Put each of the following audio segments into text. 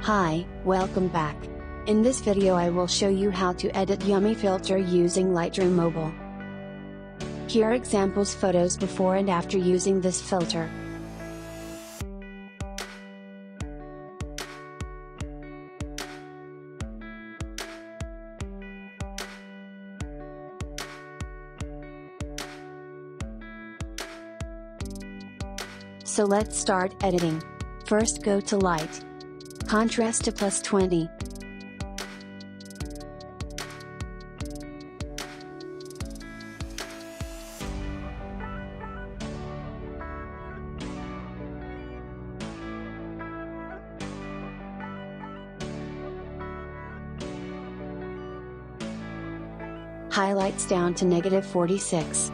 Hi, welcome back. In this video I will show you how to edit yummy filter using Lightroom Mobile. Here are examples photos before and after using this filter. So let's start editing. First go to Light. Contrast to +20. Highlights down to -46.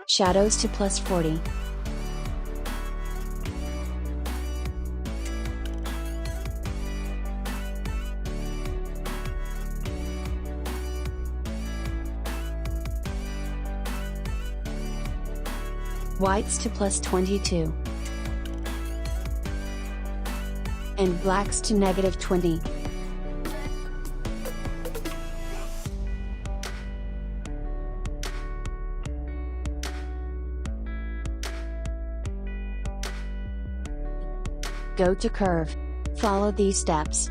Shadows to +40. Whites to +22. And blacks to -20. Go to Curve. Follow these steps.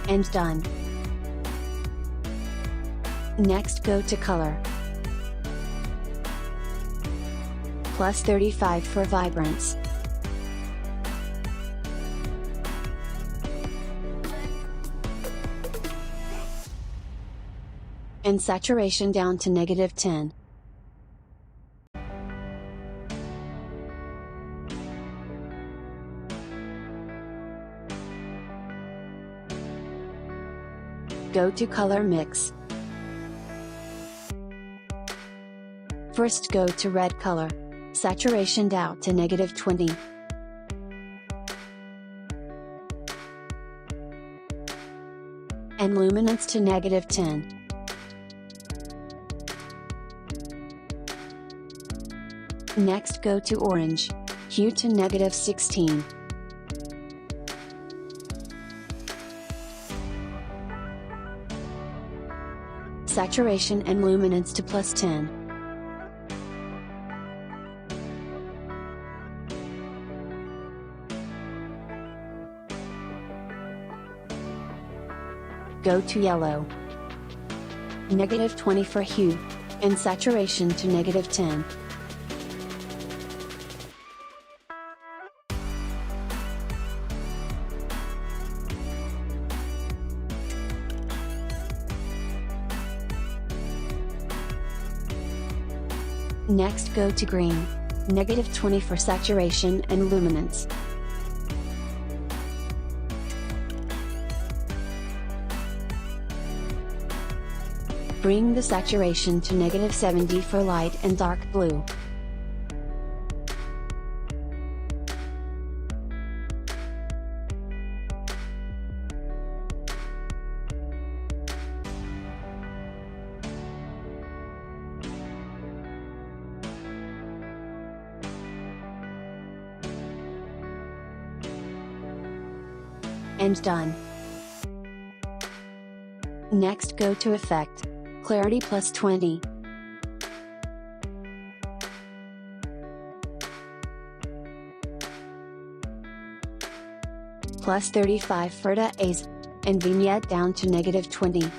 And done. Next go to Color. +35 for vibrance. And saturation down to -10. Go to Color Mix. First go to Red color. Saturation down to -20. And luminance to -10. Next go to Orange. Hue to -16. Saturation and luminance to +10. Go to Yellow. -20 for hue. And saturation to -10. Next go to Green. -20 for saturation and luminance. Bring the saturation to -70 for light and dark blue. And done. Next go to Effect. Clarity +20. +35 for Days. and vignette down to -20.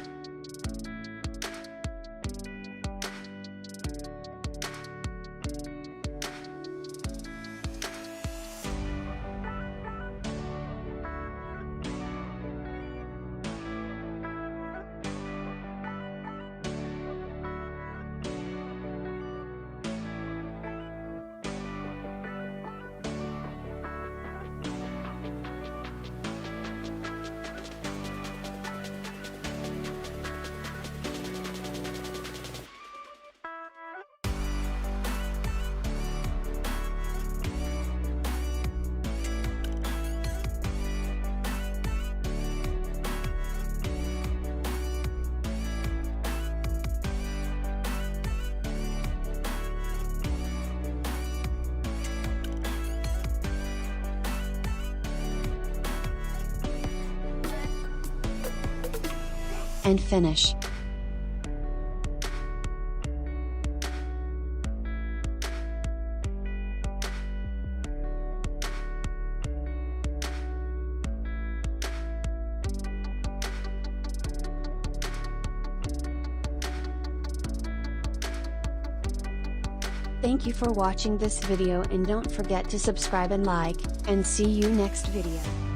And finish. Thank you for watching this video, and don't forget to subscribe and like, and see you next video.